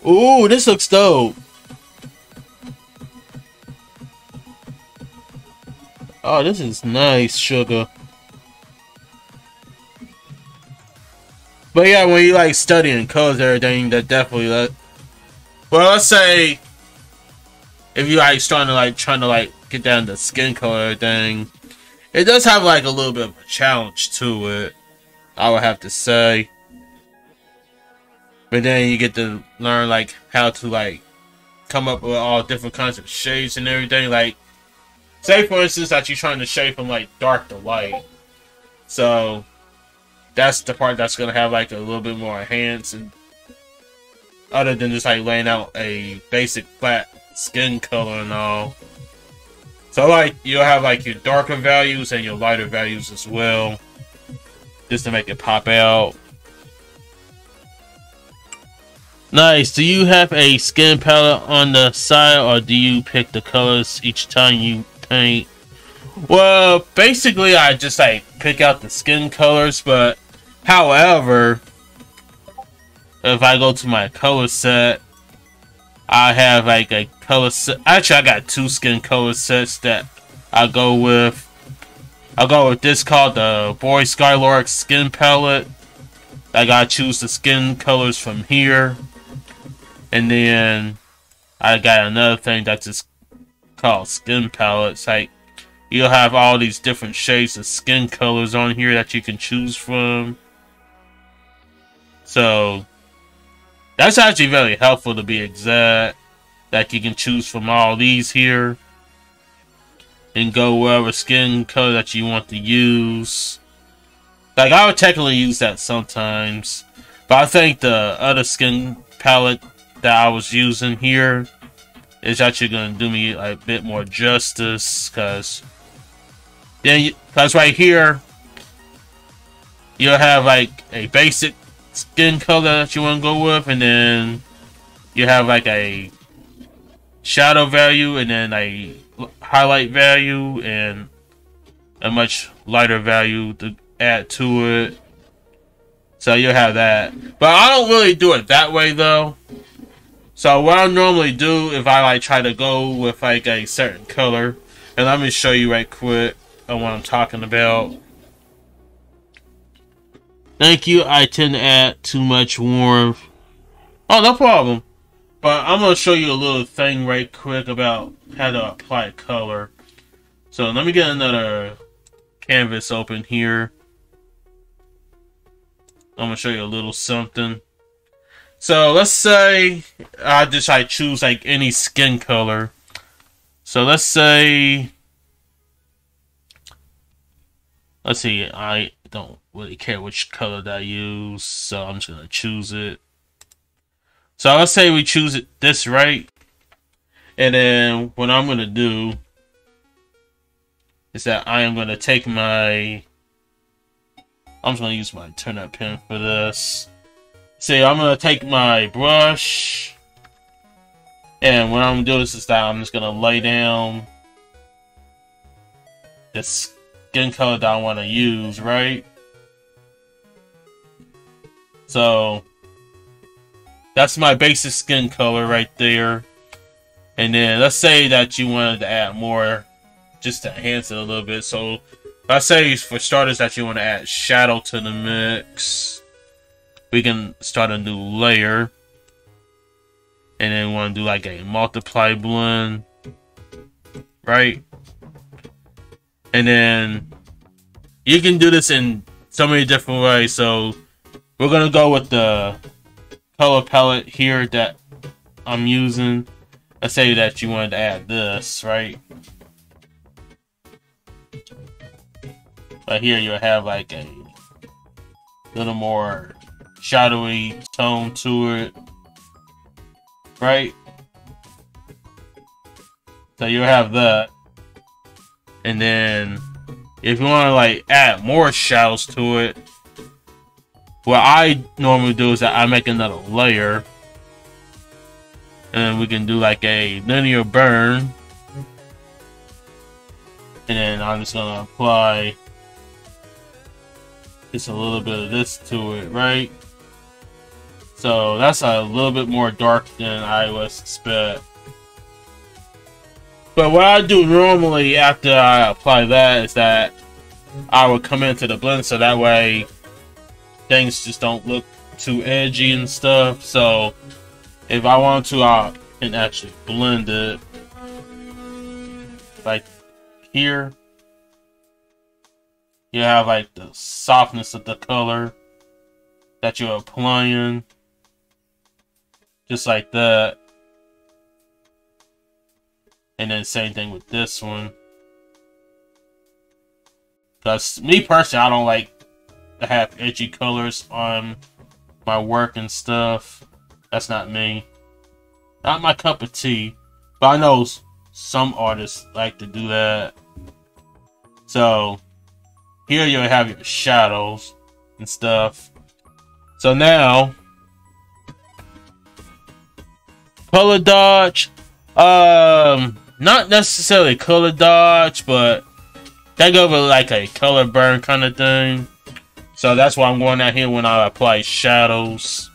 Ooh, this looks dope. Oh, this is nice, sugar. But yeah, when you like studying colors and everything, that definitely well, let's say if you like starting to like trying to like get down to skin color and everything, it does have like a little bit of a challenge to it, I would have to say. But then you get to learn like how to like come up with all different kinds of shades and everything. Like, say for instance that you're trying to shade from like dark to light. So that's the part that's gonna have like a little bit more enhanced, and other than just like laying out a basic flat skin color and all. So like you'll have like your darker values and your lighter values as well, just to make it pop out. Nice. Do you have a skin palette on the side, or do you pick the colors each time you paint? Well, basically I just like pick out the skin colors, but however, if I go to my color set, I have like a color set. Actually, I got two skin color sets that I go with. I'll go with this called the Boy Skylark skin palette. I gotta choose the skin colors from here. And then I got another thing that's just called skin palettes. Like, you'll have all these different shades of skin colors on here that you can choose from. So that's actually very helpful, to be exact. That you can choose from all these here and go wherever skin color that you want to use. Like, I would technically use that sometimes, but I think the other skin palette that I was using here is actually going to do me like, a bit more justice, because right here you'll have like a basic skin color that you want to go with, and then you have like a shadow value, and then a highlight value, and a much lighter value to add to it. So you'll have that, but I don't really do it that way though. So what I normally do, if I like try to go with like a certain color, and let me show you right quick on what I'm talking about. Thank you. I tend to add too much warmth. Oh, no problem. But I'm gonna show you a little thing right quick about how to apply color. So let me get another canvas open here. I'm gonna show you a little something. So let's say I just choose like any skin color. So let's see, I don't really care which color that I use, so I'm just gonna choose it. So let's say we choose it this, right? And then what I'm gonna do is that I am gonna take I'm just gonna use my turn-up pen for this. See, I'm gonna take my brush, and what I'm gonna do is that I'm just gonna lay down the skin color that I want to use, right? So that's my basic skin color right there. And then let's say that you wanted to add more, just to enhance it a little bit. So let's say for starters that you want to add shadow to the mix. We can start a new layer, and then we want to do like a multiply blend, right? And then you can do this in so many different ways. So we're gonna go with the color palette here that I'm using. Let's say that you wanted to add this, right? But here you'll have like a little more shadowy tone to it, right? So you'll have that. And then if you want to like add more shadows to it, what I normally do is that I make another layer, and then we can do like a linear burn, and then I'm just gonna apply just a little bit of this to it, right? So that's a little bit more dark than I was expect. But what I do normally after I apply that is that I will come into the blend so that way things just don't look too edgy and stuff. So if I want to, I can actually blend it like here. You have like the softness of the color that you're applying, just like that. And then same thing with this one. Because me personally, I don't like to have edgy colors on my work and stuff. That's not me. Not my cup of tea. But I know some artists like to do that. So here you'll have your shadows and stuff. So now, color dodge. Not necessarily color dodge, but think of it like a color burn kind of thing. So that's why I'm going out here when I apply shadows.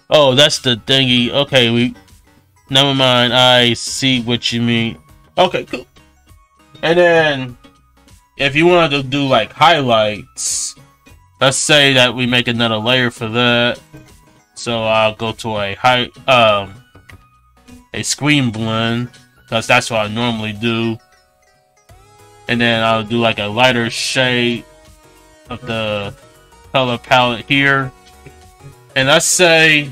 Oh, that's the thingy. Okay, never mind. I see what you mean. Okay, cool. And then if you wanted to do like highlights, let's say that we make another layer for that. So I'll go to a screen blend, because that's what I normally do. And then I'll do like a lighter shade of the color palette here. And let's say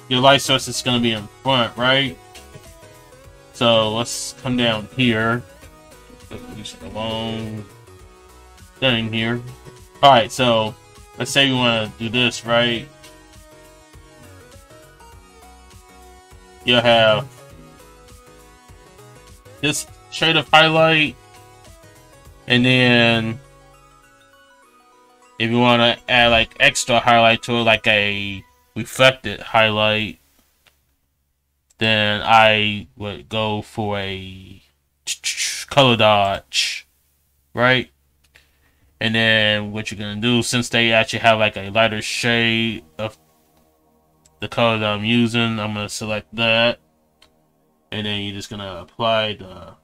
your light source is going to be in front, right? So let's come down here. Use a long thing here. Alright, so let's say we want to do this, right? You'll have this shade of highlight, and then if you want to add like extra highlight to it, like a reflected highlight, then I would go for a color dodge, right? And then what you're gonna do, since they actually have like a lighter shade of the color that I'm using, I'm gonna select that, and then you're just gonna apply the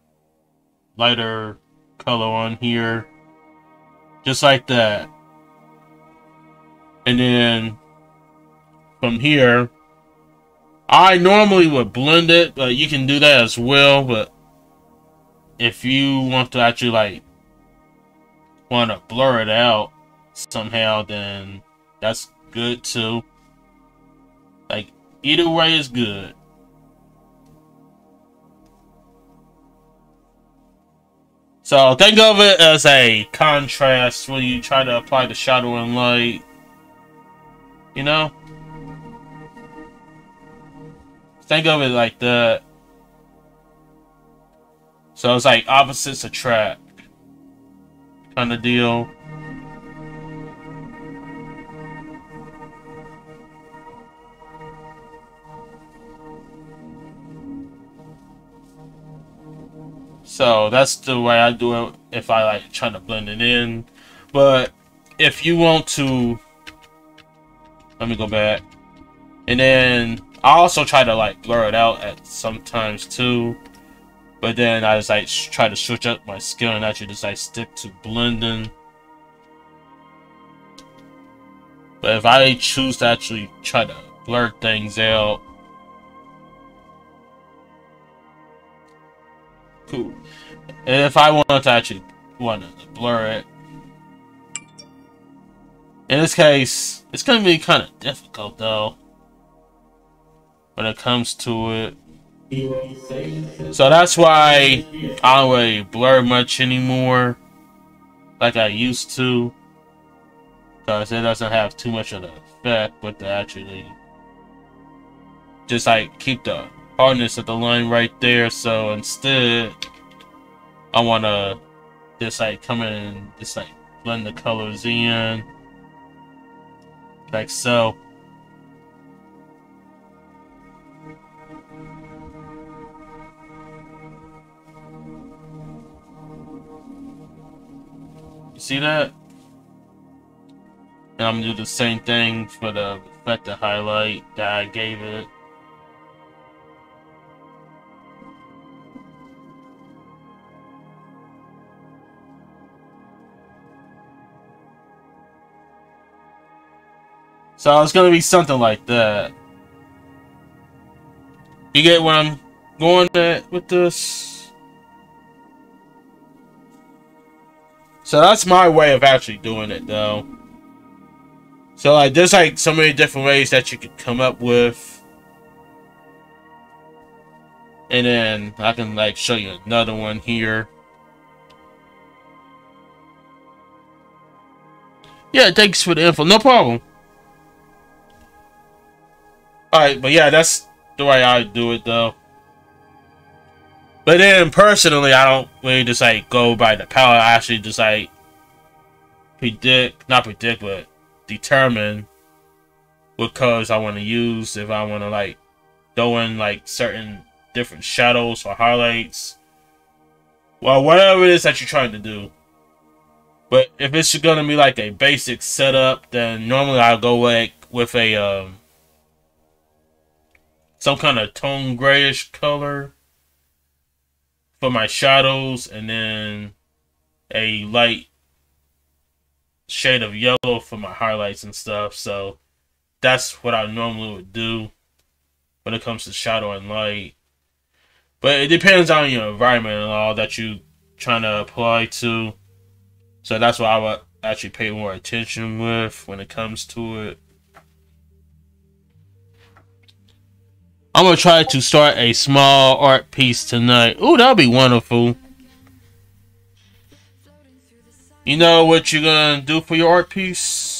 lighter color on here, just like that. And then from here, I normally would blend it, but you can do that as well. But if you want to actually like want to blur it out somehow, then that's good too. Like either way is good. So think of it as a contrast when you try to apply the shadow and light. You know? Think of it like that. So it's like opposites attract kind of deal. So that's the way I do it if I like try to blend it in. But if you want to, let me go back. And then I also try to like blur it out at sometimes too. But then I just like try to switch up my skill and actually just like stick to blending. But if I choose to actually try to blur things out, cool. And if I want to actually blur it, in this case, it's gonna be kind of difficult though when it comes to it. So that's why I don't really blur much anymore like I used to, because it doesn't have too much of the effect with the actually just like keep the hardness of the line right there. So instead I want to just like come in and just like blend the colors in like so. You see that? And I'm gonna do the same thing for the reflected highlight that I gave it. So it's gonna be something like that. You get what I'm going at with this? So that's my way of actually doing it, though. So like, there's like so many different ways that you could come up with, and then I can like show you another one here. Yeah, thanks for the info. No problem. Alright, but yeah, that's the way I do it, though. But then, personally, I don't really just, like, go by the palette. I actually just, like, not predict, but determine what colors I want to use. If I want to, like, throw in, like, certain different shadows or highlights. Well, whatever it is that you're trying to do. But if it's going to be, like, a basic setup, then normally I'll go, like, with a, some kind of tone grayish color for my shadows, and then a light shade of yellow for my highlights and stuff. So that's what I normally would do when it comes to shadow and light. But it depends on your environment and all that you trying to apply to. So that's what I would actually pay more attention with when it comes to it. I'm gonna try to start a small art piece tonight. Ooh, that'll be wonderful. You know what you're gonna do for your art piece?